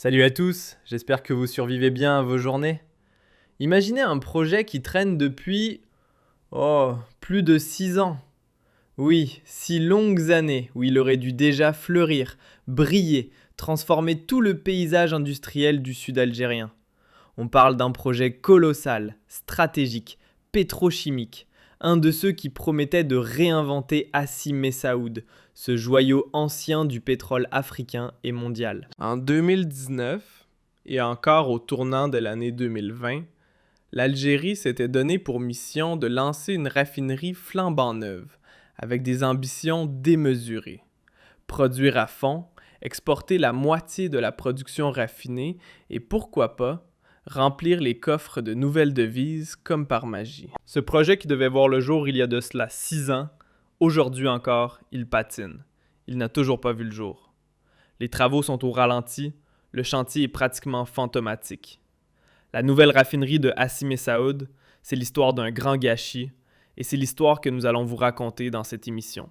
Salut à tous, j'espère que vous survivez bien à vos journées. Imaginez un projet qui traîne depuis, plus de 6 ans. Oui, 6 longues années où il aurait dû déjà fleurir, briller, transformer tout le paysage industriel du sud algérien. On parle d'un projet colossal, stratégique, pétrochimique, un de ceux qui promettait de réinventer Hassi Messaoud, ce joyau ancien du pétrole africain et mondial. En 2019, et encore au tournant de l'année 2020, l'Algérie s'était donné pour mission de lancer une raffinerie flambant neuve, avec des ambitions démesurées. Produire à fond, exporter la moitié de la production raffinée et pourquoi pas, remplir les coffres de nouvelles devises comme par magie. Ce projet qui devait voir le jour il y a de cela 6 ans, aujourd'hui encore, il patine. Il n'a toujours pas vu le jour. Les travaux sont au ralenti, le chantier est pratiquement fantomatique. La nouvelle raffinerie de Hassi Messaoud, c'est l'histoire d'un grand gâchis, et c'est l'histoire que nous allons vous raconter dans cette émission.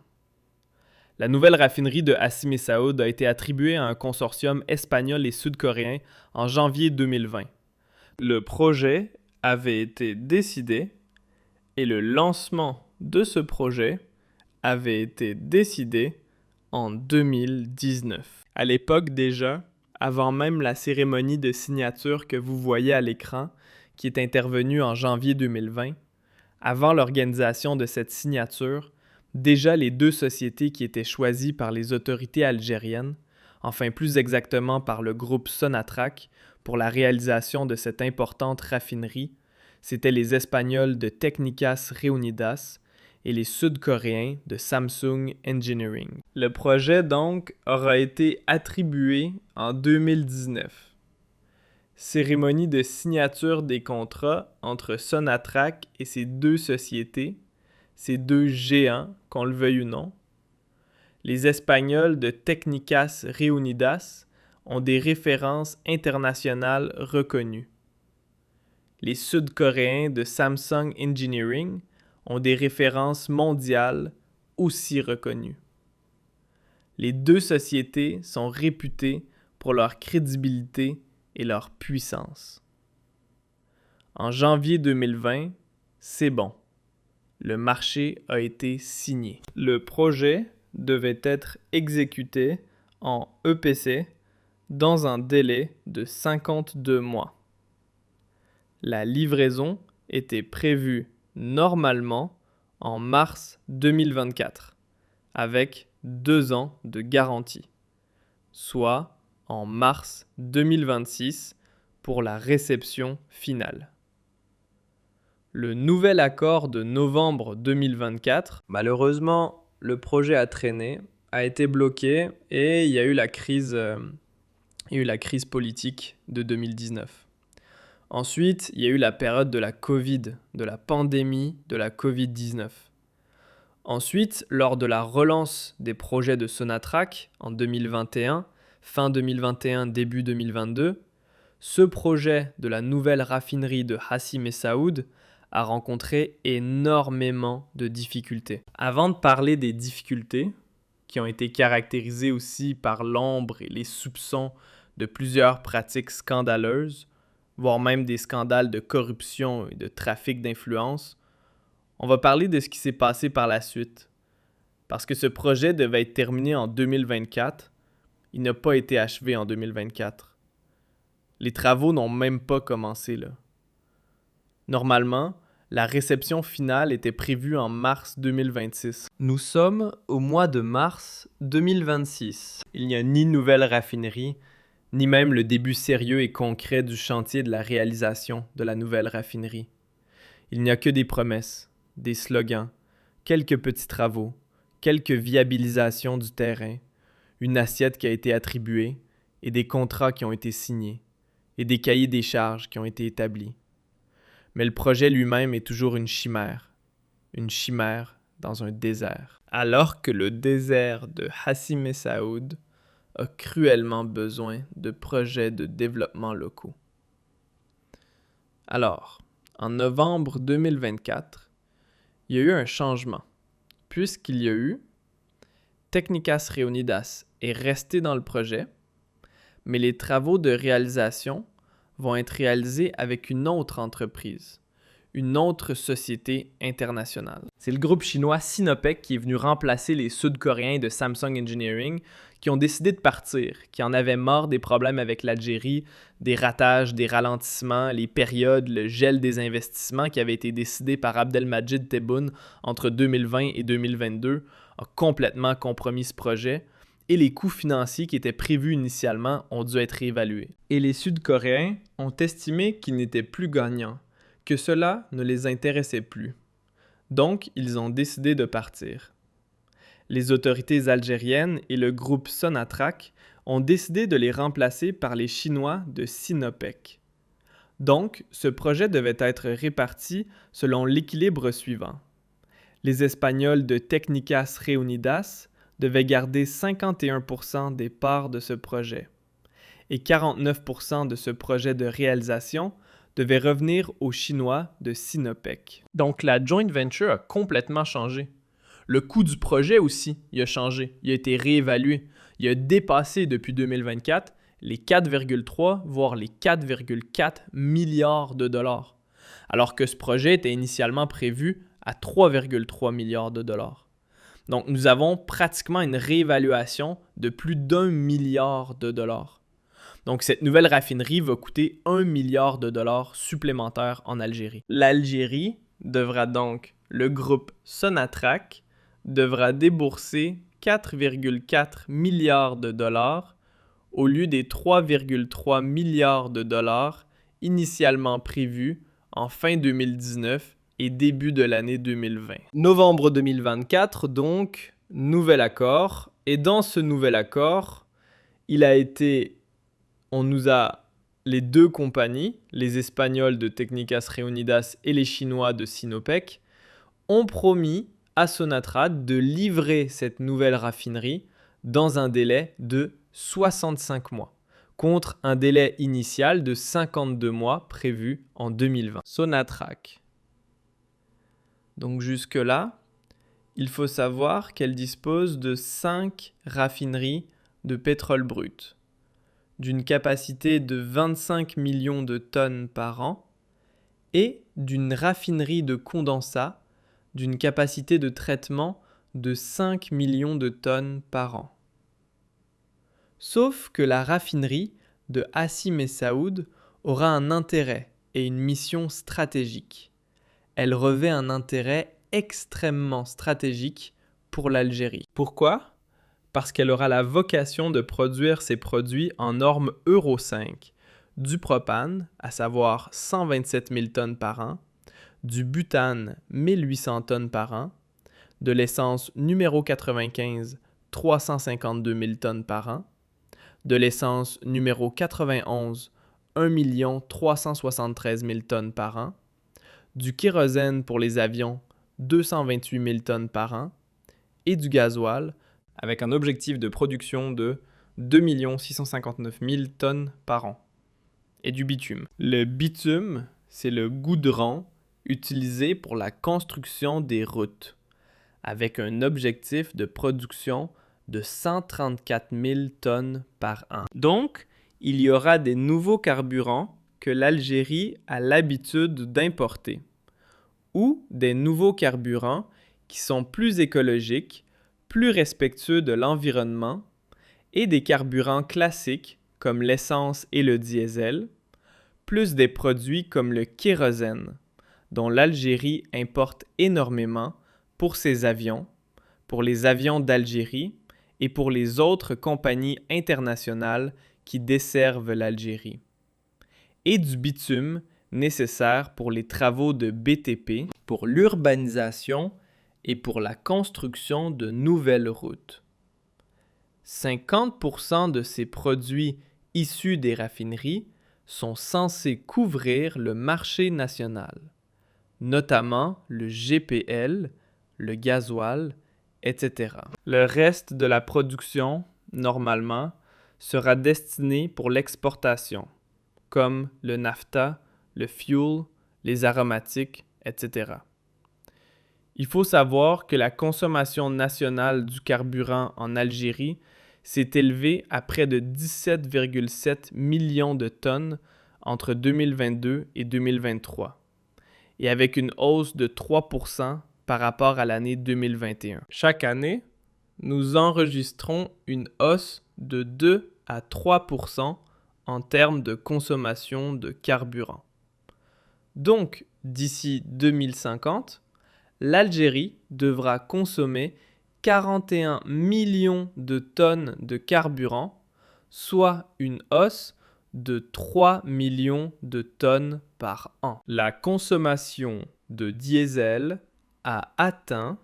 La nouvelle raffinerie de Hassi Messaoud a été attribuée à un consortium espagnol et sud-coréen en janvier 2020. Le projet avait été décidé et le lancement de ce projet avait été décidé en 2019. À l'époque déjà, avant même la cérémonie de signature que vous voyez à l'écran, qui est intervenue en janvier 2020, avant l'organisation de cette signature, déjà les deux sociétés qui étaient choisies par les autorités algériennes, enfin plus exactement par le groupe Sonatrach, pour la réalisation de cette importante raffinerie, c'étaient les Espagnols de Técnicas Reunidas et les Sud-Coréens de Samsung Engineering. Le projet donc aura été attribué en 2019. Cérémonie de signature des contrats entre Sonatrach et ces deux sociétés, ces deux géants, qu'on le veuille ou non. Les Espagnols de Técnicas Reunidas ont des références internationales reconnues. Les Sud-Coréens de Samsung Engineering ont des références mondiales aussi reconnues. Les deux sociétés sont réputées pour leur crédibilité et leur puissance. En janvier 2020, c'est bon. Le marché a été signé. Le projet devait être exécuté en EPC dans un délai de 52 mois. La livraison était prévue normalement en mars 2024, avec 2 ans de garantie, soit en mars 2026 pour la réception finale. Le nouvel accord de novembre 2024, malheureusement, le projet a traîné, a été bloqué et il y a eu la crise politique de 2019. Ensuite, il y a eu la période de la Covid, de la pandémie de la Covid-19. Ensuite, lors de la relance des projets de Sonatrach en 2021, fin 2021, début 2022, ce projet de la nouvelle raffinerie de Hassi Messaoud a rencontré énormément de difficultés. Avant de parler des difficultés, qui ont été caractérisées aussi par l'ombre et les soupçons de plusieurs pratiques scandaleuses, voire même des scandales de corruption et de trafic d'influence, on va parler de ce qui s'est passé par la suite. Parce que ce projet devait être terminé en 2024, il n'a pas été achevé en 2024. Les travaux n'ont même pas commencé là. Normalement, la réception finale était prévue en mars 2026. Nous sommes au mois de mars 2026. Il n'y a ni nouvelle raffinerie, ni même le début sérieux et concret du chantier de la réalisation de la nouvelle raffinerie. Il n'y a que des promesses, des slogans, quelques petits travaux, quelques viabilisations du terrain, une assiette qui a été attribuée et des contrats qui ont été signés et des cahiers des charges qui ont été établis. Mais le projet lui-même est toujours une chimère dans un désert. Alors que le désert de Hassi Messaoud a cruellement besoin de projets de développement locaux. Alors, en novembre 2024, il y a eu un changement, puisqu'il y a eu Técnicas Reunidas est resté dans le projet, mais les travaux de réalisation vont être réalisés avec une autre entreprise, une autre société internationale. C'est le groupe chinois Sinopec qui est venu remplacer les Sud-Coréens de Samsung Engineering qui ont décidé de partir, qui en avaient marre des problèmes avec l'Algérie, des ratages, des ralentissements, les périodes, le gel des investissements qui avait été décidé par Abdelmajid Tebboune entre 2020 et 2022 a complètement compromis ce projet et les coûts financiers qui étaient prévus initialement ont dû être réévalués. Et les Sud-Coréens ont estimé qu'ils n'étaient plus gagnants, que cela ne les intéressait plus. Donc, ils ont décidé de partir. Les autorités algériennes et le groupe Sonatrach ont décidé de les remplacer par les Chinois de Sinopec. Donc, ce projet devait être réparti selon l'équilibre suivant. Les Espagnols de Técnicas Reunidas devaient garder 51% des parts de ce projet, et 49% de ce projet de réalisation devait revenir aux Chinois de Sinopec. Donc la joint venture a complètement changé. Le coût du projet aussi, il a changé, il a été réévalué. Il a dépassé depuis 2024 les 4,3 voire les 4,4 milliards de dollars, alors que ce projet était initialement prévu à 3,3 milliards de dollars. Donc nous avons pratiquement une réévaluation de plus d'1 milliard de dollars. Donc cette nouvelle raffinerie va coûter 1 milliard de dollars supplémentaires en Algérie. L'Algérie devra donc, le groupe Sonatrach, devra débourser 4,4 milliards de dollars au lieu des 3,3 milliards de dollars initialement prévus en fin 2019 et début de l'année 2020. Novembre 2024, donc, nouvel accord. Et dans ce nouvel accord, on nous a les deux compagnies, les Espagnols de Técnicas Reunidas et les Chinois de Sinopec, ont promis à Sonatrach de livrer cette nouvelle raffinerie dans un délai de 65 mois, contre un délai initial de 52 mois prévu en 2020. Sonatrach. Donc jusque-là, il faut savoir qu'elle dispose de 5 raffineries de pétrole brut, d'une capacité de 25 millions de tonnes par an et d'une raffinerie de condensat d'une capacité de traitement de 5 millions de tonnes par an. Sauf que la raffinerie de Hassi Messaoud aura un intérêt et une mission stratégique. Elle revêt un intérêt extrêmement stratégique pour l'Algérie. Pourquoi ? Parce qu'elle aura la vocation de produire ses produits en norme Euro 5, du propane, à savoir 127 000 tonnes par an, du butane, 1800 tonnes par an, de l'essence numéro 95, 352 000 tonnes par an, de l'essence numéro 91, 1 373 000 tonnes par an, du kérosène pour les avions, 228 000 tonnes par an, et du gasoil, avec un objectif de production de 2 659 000 tonnes par an, et du bitume. Le bitume, c'est le goudron utilisé pour la construction des routes, avec un objectif de production de 134 000 tonnes par an. Donc, il y aura des nouveaux carburants que l'Algérie a l'habitude d'importer, ou des nouveaux carburants qui sont plus écologiques, plus respectueux de l'environnement, et des carburants classiques comme l'essence et le diesel, plus des produits comme le kérosène, dont l'Algérie importe énormément pour ses avions, pour les avions d'Algérie et pour les autres compagnies internationales qui desservent l'Algérie, et du bitume nécessaire pour les travaux de BTP, pour l'urbanisation et pour la construction de nouvelles routes. 50% de ces produits issus des raffineries sont censés couvrir le marché national, notamment le GPL, le gasoil, etc. Le reste de la production, normalement, sera destiné pour l'exportation, comme le naphtha, le fuel, les aromatiques, etc. Il faut savoir que la consommation nationale du carburant en Algérie s'est élevé à près de 17,7 millions de tonnes entre 2022 et 2023, et avec une hausse de 3% par rapport à l'année 2021. Chaque année, nous enregistrons une hausse de 2 à 3% en termes de consommation de carburant. Donc, d'ici 2050, l'Algérie devra consommer 41 millions de tonnes de carburant, soit une hausse de 3 millions de tonnes par an. La consommation de diesel a atteint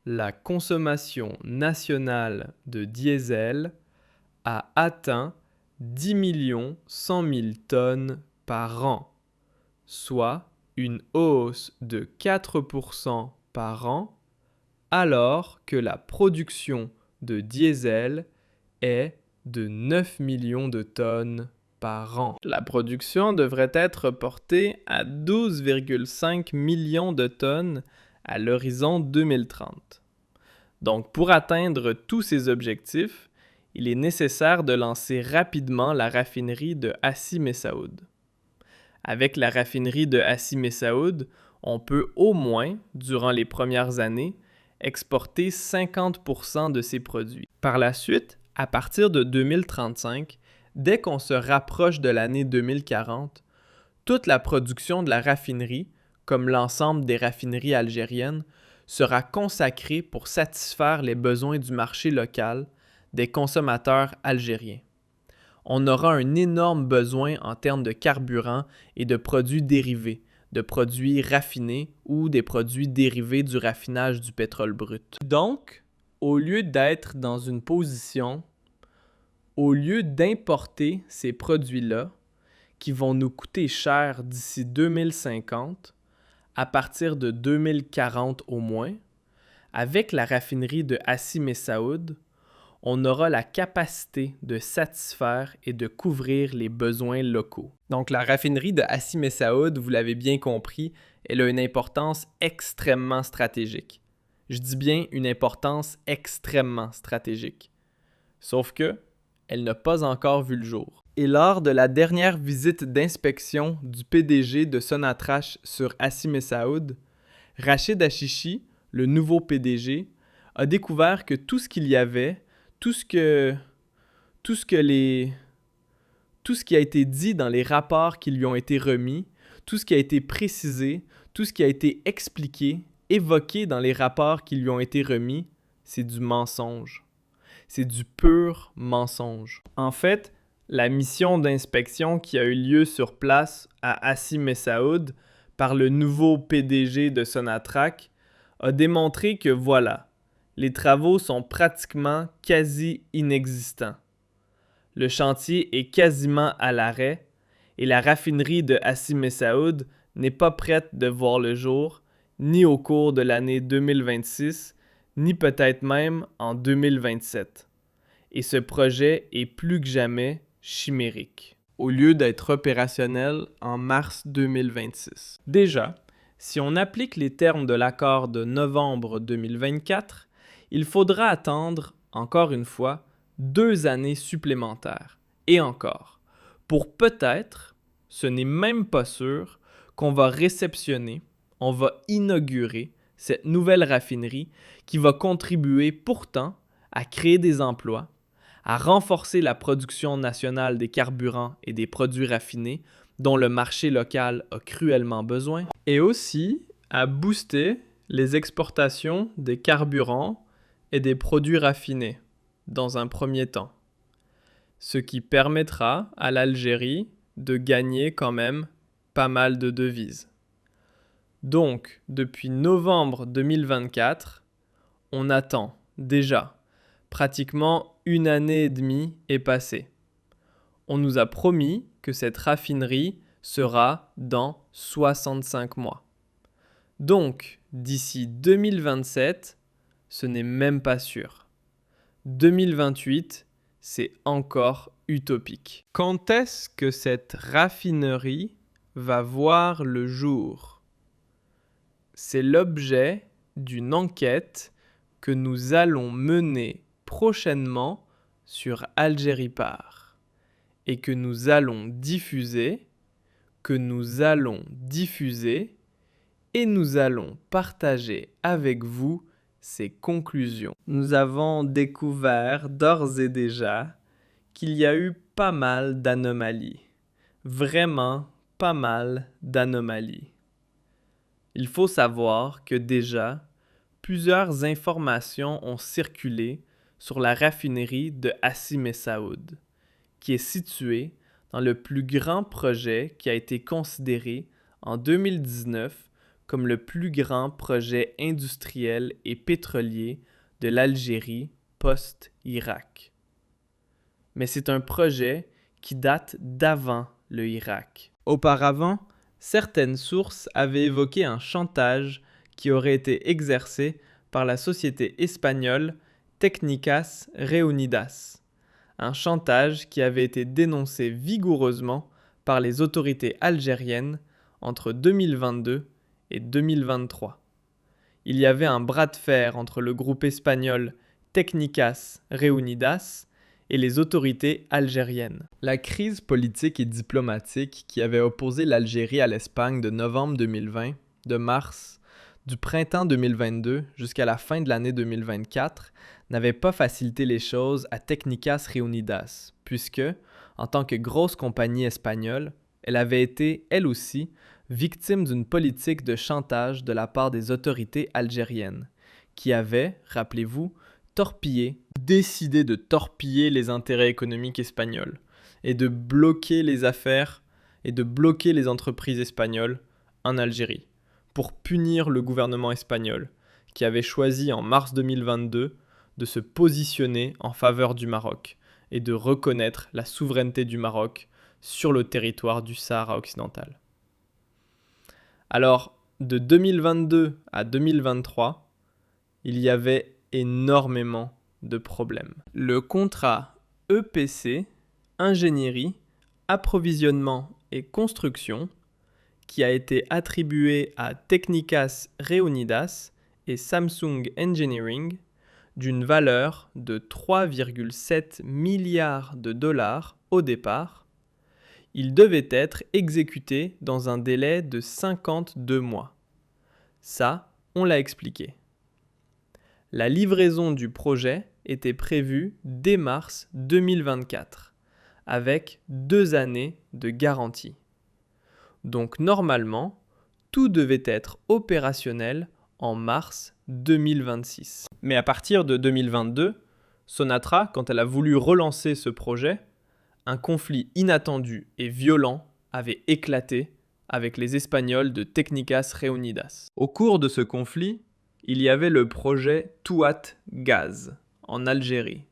la consommation nationale de diesel a atteint 10 100 000 tonnes par an, soit une hausse de 4% par an, alors que la production de diesel est de 9 millions de tonnes par an. La production devrait être portée à 12,5 millions de tonnes à l'horizon 2030. Donc, pour atteindre tous ces objectifs, il est nécessaire de lancer rapidement la raffinerie de Hassi Messaoud. Avec la raffinerie de Hassi Messaoud, on peut au moins, durant les premières années, exporter 50% de ses produits. Par la suite, à partir de 2035, dès qu'on se rapproche de l'année 2040, toute la production de la raffinerie, comme l'ensemble des raffineries algériennes, sera consacrée pour satisfaire les besoins du marché local des consommateurs algériens. On aura un énorme besoin en termes de carburant et de produits dérivés, de produits raffinés ou des produits dérivés du raffinage du pétrole brut. Donc, au lieu d'être dans une position, au lieu d'importer ces produits-là, qui vont nous coûter cher d'ici 2050, à partir de 2040 au moins, avec la raffinerie de Hassi Messaoud, on aura la capacité de satisfaire et de couvrir les besoins locaux. Donc la raffinerie de Hassi Messaoud, vous l'avez bien compris, elle a une importance extrêmement stratégique. Je dis bien une importance extrêmement stratégique. Sauf que, elle n'a pas encore vu le jour. Et lors de la dernière visite d'inspection du PDG de Sonatrach sur Hassi Messaoud, Rachid Achichi, le nouveau PDG, a découvert que tout ce qu'il y avait, tout ce qui a été dit dans les rapports qui lui ont été remis, tout ce qui a été précisé, tout ce qui a été expliqué, évoqué dans les rapports qui lui ont été remis, c'est du mensonge. C'est du pur mensonge. En fait, la mission d'inspection qui a eu lieu sur place à Hassi Messaoud par le nouveau PDG de Sonatrach a démontré que voilà, les travaux sont pratiquement quasi inexistants. Le chantier est quasiment à l'arrêt et la raffinerie de Hassi Messaoud n'est pas prête de voir le jour, ni au cours de l'année 2026, ni peut-être même en 2027. Et ce projet est plus que jamais chimérique, au lieu d'être opérationnel en mars 2026. Déjà, si on applique les termes de l'accord de novembre 2024, il faudra attendre, encore une fois, 2 années supplémentaires. Et encore, pour peut-être, ce n'est même pas sûr, qu'on va réceptionner, on va inaugurer cette nouvelle raffinerie qui va contribuer pourtant à créer des emplois, à renforcer la production nationale des carburants et des produits raffinés dont le marché local a cruellement besoin, et aussi à booster les exportations des carburants et des produits raffinés dans un premier temps, ce qui permettra à l'Algérie de gagner quand même pas mal de devises. Donc, depuis novembre 2024, on attend déjà pratiquement 1 année et demie est passée. On nous a promis que cette raffinerie sera dans 65 mois. Donc, d'ici 2027, ce n'est même pas sûr. 2028, c'est encore utopique. Quand est-ce que cette raffinerie va voir le jour? C'est l'objet d'une enquête que nous allons mener prochainement sur Algérie Part et que nous allons diffuser, et nous allons partager avec vous ses conclusions. Nous avons découvert d'ores et déjà qu'il y a eu pas mal d'anomalies. Vraiment pas mal d'anomalies. Il faut savoir que déjà, plusieurs informations ont circulé sur la raffinerie de Hassi Messaoud, qui est située dans le plus grand projet qui a été considéré en 2019 comme le plus grand projet industriel et pétrolier de l'Algérie post-Irak. Mais c'est un projet qui date d'avant le Irak. Auparavant, certaines sources avaient évoqué un chantage qui aurait été exercé par la société espagnole Técnicas Reunidas, un chantage qui avait été dénoncé vigoureusement par les autorités algériennes entre 2022 et 2023. Il y avait un bras de fer entre le groupe espagnol Técnicas Reunidas et les autorités algériennes. La crise politique et diplomatique qui avait opposé l'Algérie à l'Espagne de novembre 2020, de mars, du printemps 2022 jusqu'à la fin de l'année 2024 n'avait pas facilité les choses à Técnicas Reunidas, puisque, en tant que grosse compagnie espagnole, elle avait été, elle aussi, victime d'une politique de chantage de la part des autorités algériennes, qui avaient, rappelez-vous, décidé de torpiller les intérêts économiques espagnols et de bloquer les affaires et de bloquer les entreprises espagnoles en Algérie pour punir le gouvernement espagnol qui avait choisi en mars 2022 de se positionner en faveur du Maroc et de reconnaître la souveraineté du Maroc sur le territoire du Sahara occidental. Alors, de 2022 à 2023, il y avait énormément de problèmes. Le contrat EPC, ingénierie, approvisionnement et construction, qui a été attribué à Técnicas Reunidas et Samsung Engineering, d'une valeur de 3,7 milliards de dollars au départ, il devait être exécuté dans un délai de 52 mois. Ça, on l'a expliqué. La livraison du projet était prévue dès mars 2024, avec 2 années de garantie. Donc normalement, tout devait être opérationnel en mars 2026. Mais à partir de 2022, Sonatra, quand elle a voulu relancer ce projet, un conflit inattendu et violent avait éclaté avec les Espagnols de Técnicas Reunidas. Au cours de ce conflit, il y avait le projet Touat Gaz en Algérie,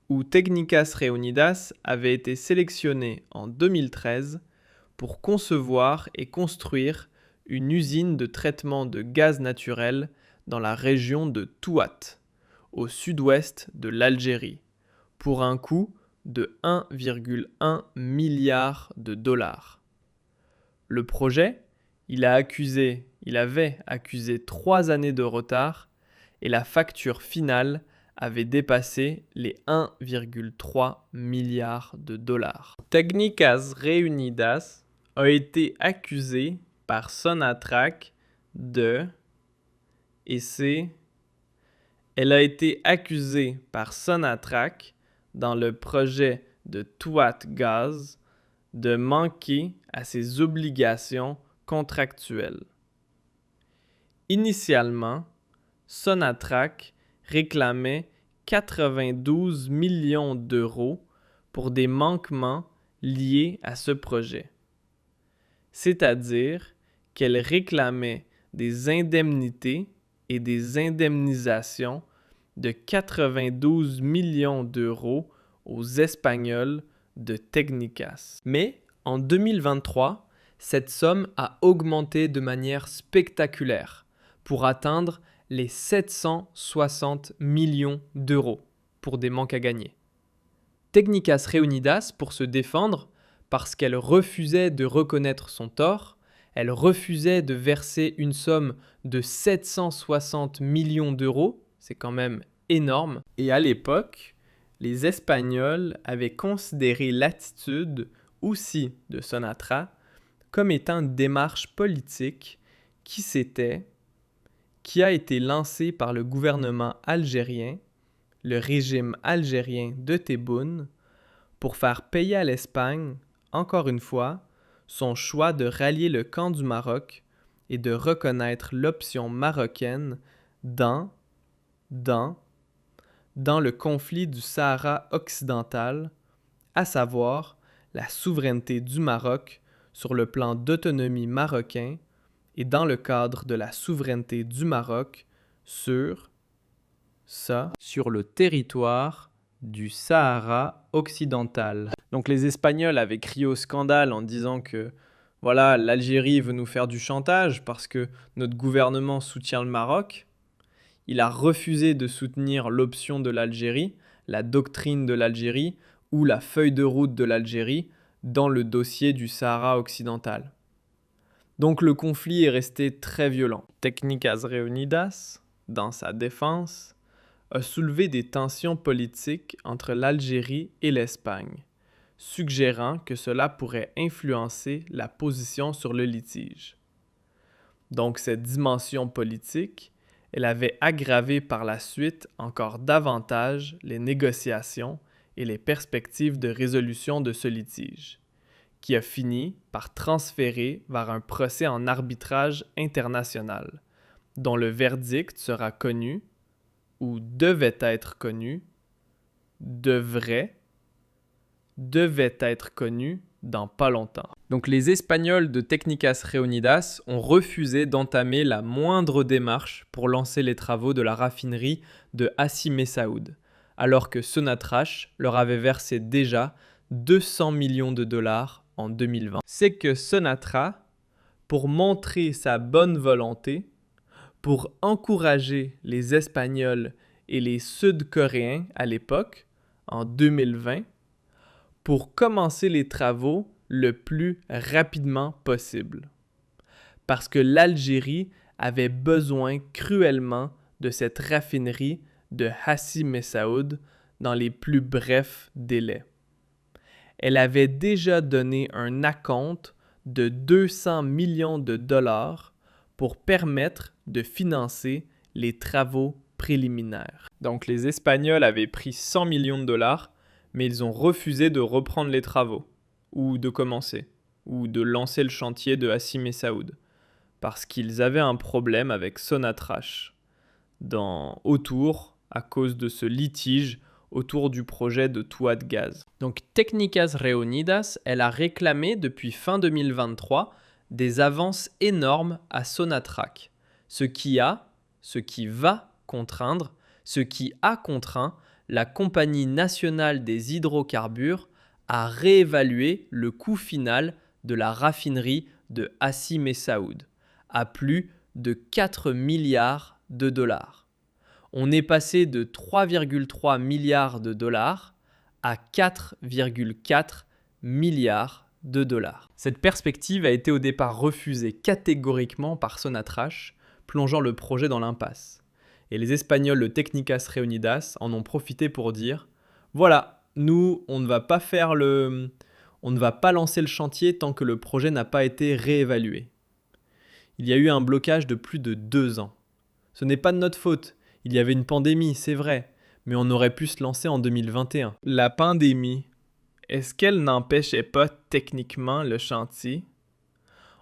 où Técnicas Reunidas avait été sélectionné en 2013 pour concevoir et construire une usine de traitement de gaz naturel dans la région de Touat, au sud-ouest de l'Algérie, pour un coût de 1,1 milliard de dollars. Le projet, il avait accusé 3 années de retard et la facture finale avait dépassé les 1,3 milliard de dollars. Técnicas Reunidas a été accusé par Sonatrach Elle a été accusée par Sonatrach dans le projet de Touat Gaz de manquer à ses obligations contractuelles. Initialement, Sonatrach réclamait 92 millions d'euros pour des manquements liés à ce projet. C'est-à-dire qu'elle réclamait des indemnités et des indemnisations de 92 millions d'euros aux Espagnols de Técnicas. Mais en 2023, cette somme a augmenté de manière spectaculaire pour atteindre les 760 millions d'euros pour des manques à gagner. Técnicas Reunidas, pour se défendre, parce qu'elle refusait de reconnaître son tort, elle refusait de verser une somme de 760 millions d'euros, c'est quand même énorme, et à l'époque, les Espagnols avaient considéré l'attitude aussi de Sonatra comme étant une démarche politique qui a été lancée par le gouvernement algérien, le régime algérien de Tebboune, pour faire payer à l'Espagne, encore une fois, son choix de rallier le camp du Maroc et de reconnaître l'option marocaine dans le conflit du Sahara occidental, à savoir la souveraineté du Maroc sur le plan d'autonomie marocain et dans le cadre de la souveraineté du Maroc sur le territoire du Sahara occidental. Donc les Espagnols avaient crié au scandale en disant que voilà, l'Algérie veut nous faire du chantage parce que notre gouvernement soutient le Maroc. Il a refusé de soutenir l'option de l'Algérie, la doctrine de l'Algérie ou la feuille de route de l'Algérie dans le dossier du Sahara occidental. Donc le conflit est resté très violent. Técnicas Reunidas, dans sa défense, a soulevé des tensions politiques entre l'Algérie et l'Espagne, suggérant que cela pourrait influencer la position sur le litige. Donc cette dimension politique, elle avait aggravé par la suite encore davantage les négociations et les perspectives de résolution de ce litige, qui a fini par transférer vers un procès en arbitrage international, dont le verdict sera connu, ou devait être connu, devait être connu dans pas longtemps. Donc les Espagnols de Técnicas Reunidas ont refusé d'entamer la moindre démarche pour lancer les travaux de la raffinerie de Hassi Messaoud, alors que Sonatrach leur avait versé déjà 200 millions de dollars en 2020. C'est que Sonatra, pour montrer sa bonne volonté, pour encourager les Espagnols et les Sud-Coréens à l'époque, en 2020, pour commencer les travaux le plus rapidement possible. Parce que l'Algérie avait besoin cruellement de cette raffinerie de Hassi Messaoud dans les plus brefs délais. Elle avait déjà donné un acompte de 200 millions de dollars pour permettre de financer les travaux préliminaires. Donc les Espagnols avaient pris 100 millions de dollars, mais ils ont refusé de reprendre les travaux, ou de commencer, ou de lancer le chantier de Hassi Messaoud, parce qu'ils avaient un problème avec Sonatrach, à cause de ce litige autour du projet de toit de gaz. Donc Técnicas Reunidas, elle a réclamé depuis fin 2023 des avances énormes à Sonatrach, ce qui a contraint la Compagnie nationale des hydrocarbures à réévaluer le coût final de la raffinerie de Hassi Messaoud à plus de 4 milliards de dollars. On est passé de 3,3 milliards de dollars à 4,4 milliards de dollars. Cette perspective a été au départ refusée catégoriquement par Sonatrach, plongeant le projet dans l'impasse. Et les Espagnols de Técnicas Reunidas en ont profité pour dire « Voilà, nous, on ne va pas lancer le chantier tant que le projet n'a pas été réévalué. » Il y a eu un blocage de plus de 2 ans. Ce n'est pas de notre faute. Il y avait une pandémie, c'est vrai, mais on aurait pu se lancer en 2021. La pandémie, est-ce qu'elle n'empêchait pas techniquement le chantier?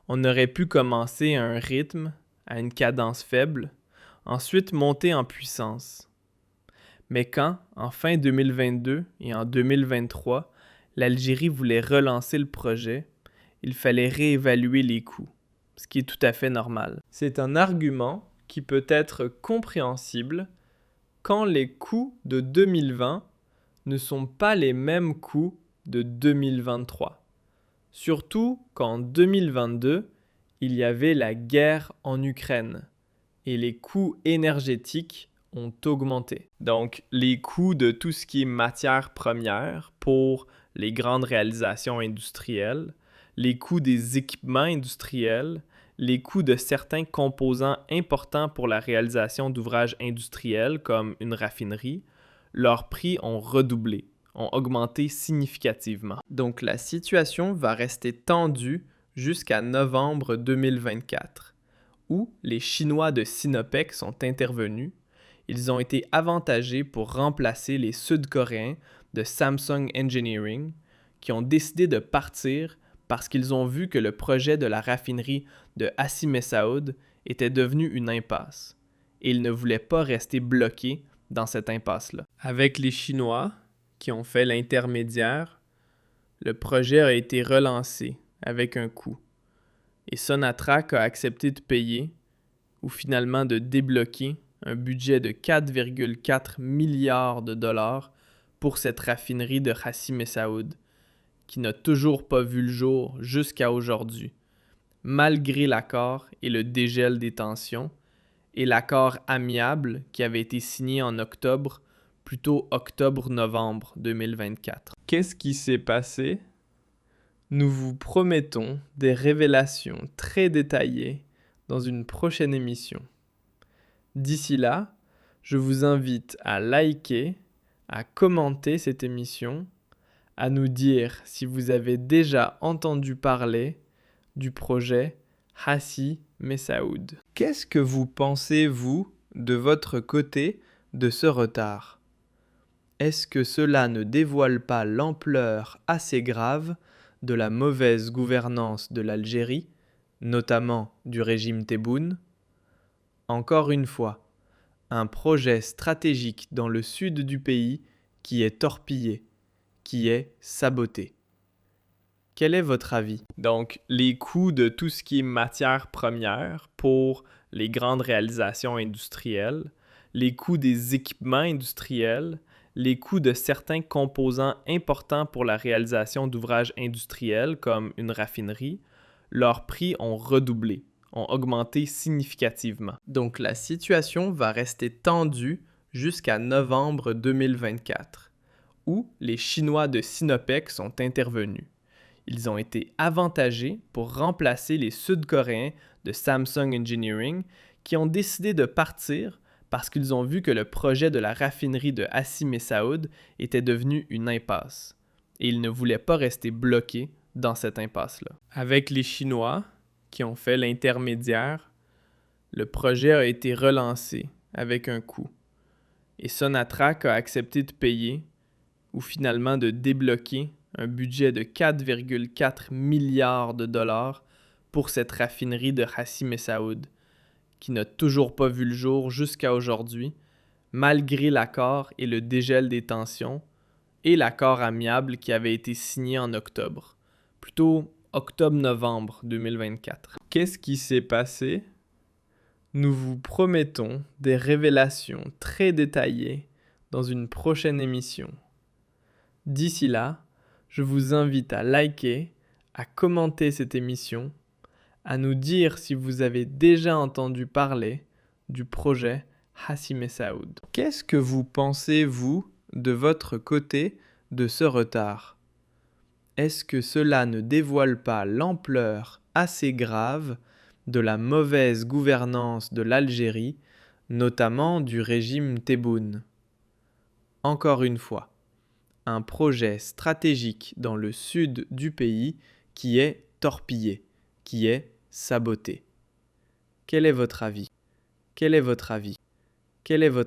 On aurait pu commencer à un rythme, à une cadence faible, ensuite monter en puissance. Mais quand, en fin 2022 et en 2023, l'Algérie voulait relancer le projet, il fallait réévaluer les coûts, ce qui est tout à fait normal. C'est un argument qui peut être compréhensible quand les coûts de 2020 ne sont pas les mêmes coûts de 2023. Surtout qu'en 2022, il y avait la guerre en Ukraine et les coûts énergétiques ont augmenté. Donc, les coûts de tout ce qui est matières premières pour les grandes réalisations industrielles, les coûts des équipements industriels, les coûts de certains composants importants pour la réalisation d'ouvrages industriels comme une raffinerie, leurs prix ont redoublé, ont augmenté significativement. Donc la situation va rester tendue jusqu'à novembre 2024, où les Chinois de Sinopec sont intervenus. Ils ont été avantagés pour remplacer les Sud-Coréens de Samsung Engineering, qui ont décidé de partir parce qu'ils ont vu que le projet de la raffinerie de Hassi Messaoud était devenu une impasse, et ils ne voulaient pas rester bloqués dans cette impasse-là. Avec les Chinois, qui ont fait l'intermédiaire, le projet a été relancé avec un coût, et Sonatrach a accepté de payer, ou finalement de débloquer, un budget de 4,4 milliards de dollars pour cette raffinerie de Hassi Messaoud, qui n'a toujours pas vu le jour jusqu'à aujourd'hui, malgré l'accord et le dégel des tensions, et l'accord amiable qui avait été signé en octobre, plutôt octobre-novembre 2024. Qu'est-ce qui s'est passé? Nous vous promettons des révélations très détaillées dans une prochaine émission. D'ici là, je vous invite à liker, à commenter cette émission, à nous dire si vous avez déjà entendu parler du projet Hassi Messaoud. Qu'est-ce que vous pensez, vous, de votre côté, de ce retard? Est-ce que cela ne dévoile pas l'ampleur assez grave de la mauvaise gouvernance de l'Algérie, notamment du régime Tebboune? Encore une fois, un projet stratégique dans le sud du pays qui est torpillé, qui est saboté. Quel est votre avis? Donc, les coûts de tout ce qui est matière première pour les grandes réalisations industrielles, les coûts des équipements industriels, les coûts de certains composants importants pour la réalisation d'ouvrages industriels comme une raffinerie, leurs prix ont redoublé, ont augmenté significativement. Donc, la situation va rester tendue jusqu'à novembre 2024, où les Chinois de Sinopec sont intervenus. Ils ont été avantagés pour remplacer les Sud-Coréens de Samsung Engineering qui ont décidé de partir parce qu'ils ont vu que le projet de la raffinerie de Hassi Messaoud était devenu une impasse, et ils ne voulaient pas rester bloqués dans cette impasse-là. Avec les Chinois, qui ont fait l'intermédiaire, le projet a été relancé avec un coût, et Sonatrach a accepté de payer, ou finalement de débloquer, un budget de 4,4 milliards de dollars pour cette raffinerie de Hassi Messaoud, qui n'a toujours pas vu le jour jusqu'à aujourd'hui, malgré l'accord et le dégel des tensions, et l'accord amiable qui avait été signé en octobre, plutôt octobre-novembre 2024. Qu'est-ce qui s'est passé? Nous vous promettons des révélations très détaillées dans une prochaine émission. D'ici là, je vous invite à liker, à commenter cette émission, à nous dire si vous avez déjà entendu parler du projet Hassi Messaoud. Qu'est-ce que vous pensez, vous, de votre côté, de ce retard? Est-ce que cela ne dévoile pas l'ampleur assez grave de la mauvaise gouvernance de l'Algérie, notamment du régime Tebboune? Encore une fois, un projet stratégique dans le sud du pays qui est torpillé, qui est saboté. Quel est votre avis? Quel est votre avis? Quel est votre